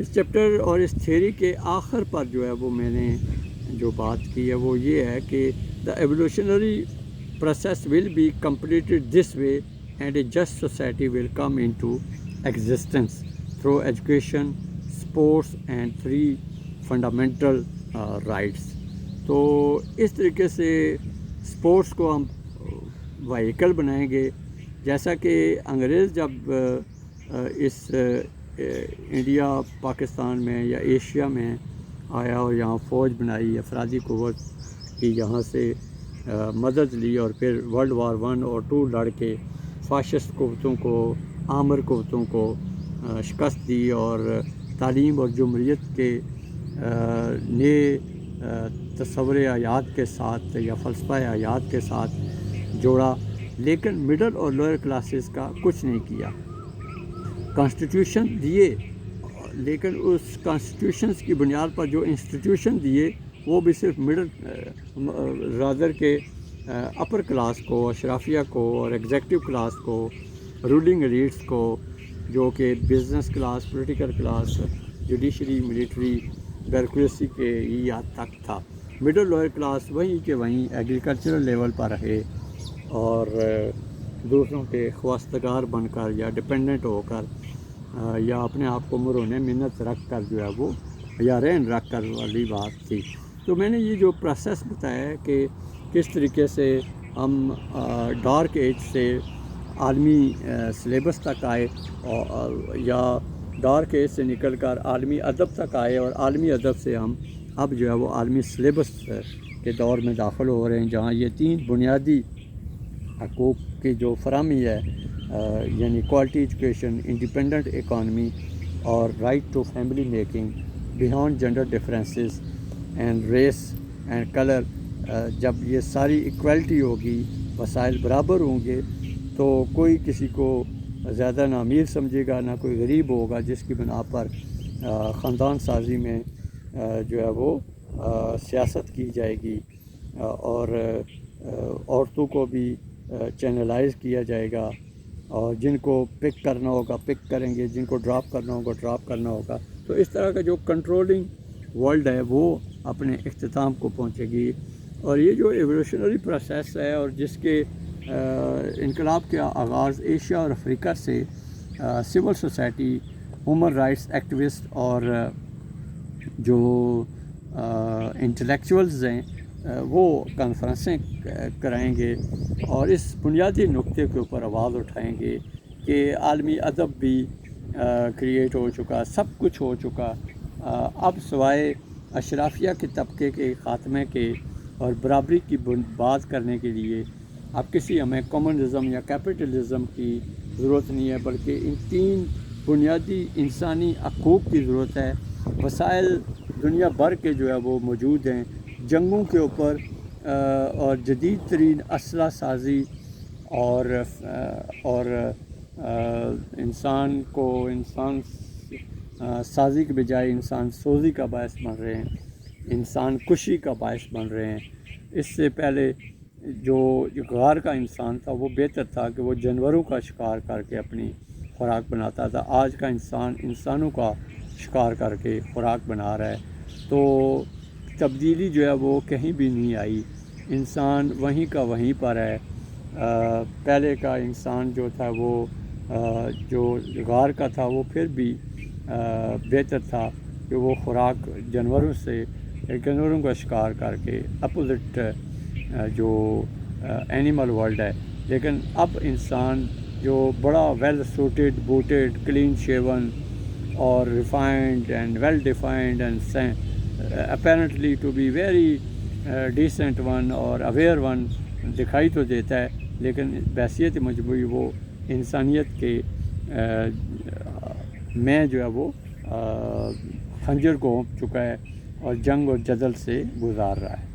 اس chapter اور اس theory کے آخر پر جو ہے وہ میں نے جو بات کی ہے وہ یہ ہے کہ دا evolutionary process will be completed this way and a just society will come into existence through education, sports and three fundamental rights. تو اس طریقے سے اسپورٹس کو ہم وہیکل بنائیں گے، جیسا کہ انگریز جب اس انڈیا پاکستان میں یا ایشیا میں آیا اور یہاں فوج بنائی، افرادی قوت کی یہاں سے مدد لی اور پھر ورلڈ وار 1 اور 2 لڑ کے فاشسٹ قوتوں کو، آمر قوتوں کو شکست دی اور تعلیم اور جمہوریت کے نئے تصور حیات کے ساتھ یا فلسفہ حیات کے ساتھ جوڑا، لیکن مڈل اور لوئر کلاسز کا کچھ نہیں کیا۔ کانسٹیٹیوشن دیے، لیکن اس کانسٹیٹیوشنز کی بنیاد پر جو انسٹیٹیوشن دیے وہ بھی صرف مڈل رادر کے اپر کلاس کو، اشرافیہ کو اور ایگزیکٹو کلاس کو، رولنگ ایلیٹس کو، جو کہ business class, political class, judiciary, military, bureaucracy کے ہی حد تک تھا۔ مڈل لوئر کلاس وہیں کے وہیں ایگریکلچرل لیول پر رہے اور دوسروں کے خواستگار بن کر یا ڈپینڈنٹ ہو کر یا اپنے آپ کو مرہون منت رکھ کر جو ہے وہ یا رہن رکھ کر والی بات تھی۔ تو میں نے یہ جو پروسیس بتایا ہے کہ کس طریقے سے ہم ڈارک ایج سے عالمی سلیبس تک آئے یا ڈارک ایج سے نکل کر عالمی ادب تک آئے اور عالمی ادب سے ہم اب جو ہے وہ عالمی سلیبس کے دور میں داخل ہو رہے ہیں، جہاں یہ 3 بنیادی حقوق کی جو فراہمی ہے، یعنی کوالٹی ایجوکیشن، انڈیپینڈنٹ اکانومی اور right to family making behind gender differences and race and colour, جب یہ ساری ایکویلٹی ہوگی، وسائل برابر ہوں گے، تو کوئی کسی کو زیادہ نہ امیر سمجھے گا، نہ کوئی غریب ہوگا، جس کی بنا پر خاندان سازی میں جو ہے وہ سیاست کی جائے گی اور عورتوں کو بھی چینلائز کیا جائے گا، اور جن کو پک کرنا ہوگا پک کریں گے، جن کو ڈراپ کرنا ہوگا ڈراپ کرنا ہوگا۔ تو اس طرح کا جو کنٹرولنگ ورلڈ ہے وہ اپنے اختتام کو پہنچے گی، اور یہ جو ایوولوشنری پروسیس ہے اور جس کے انقلاب کا آغاز ایشیا اور افریقہ سے civil society, human rights activist اور جو انٹلیکچوئلز ہیں وہ کانفرنسیں کرائیں گے اور اس بنیادی نقطے کے اوپر آواز اٹھائیں گے کہ عالمی ادب بھی کریٹ ہو چکا، سب کچھ ہو چکا، اب سوائے اشرافیہ کے طبقے کے خاتمے کے اور برابری کی بات کرنے کے لیے اب کسی ہمیں کمیونزم یا کیپٹلزم کی ضرورت نہیں ہے، بلکہ ان 3 بنیادی انسانی حقوق کی ضرورت ہے۔ وسائل دنیا بھر کے جو ہے وہ موجود ہیں، جنگوں کے اوپر اور جدید ترین اسلحہ سازی اور انسان کو انسان سازی کے بجائے انسان سوزی کا باعث بن رہے ہیں، انسان کشی کا باعث بن رہے ہیں۔ اس سے پہلے جو غار کا انسان تھا وہ بہتر تھا کہ وہ جانوروں کا شکار کر کے اپنی خوراک بناتا تھا، آج کا انسان انسانوں کا شکار کر کے خوراک بنا رہا ہے۔ تو تبدیلی جو ہے وہ کہیں بھی نہیں آئی، انسان وہیں کا وہیں پر ہے۔ پہلے کا انسان جو تھا وہ جو غار کا تھا وہ پھر بھی بہتر تھا کہ وہ خوراک جانوروں کا شکار کر کے اپوزٹ جو اینیمل ورلڈ ہے، لیکن اب انسان جو بڑا well suited, booted, clean shaven اور refined and well defined and apparently to be very decent one اور اویئر ون دکھائی تو دیتا ہے، لیکن بحیثیت مجموعی وہ انسانیت کے میں جو ہے وہ خنجر کو ہونپ چکا ہے اور جنگ اور جدل سے گزار رہا ہے۔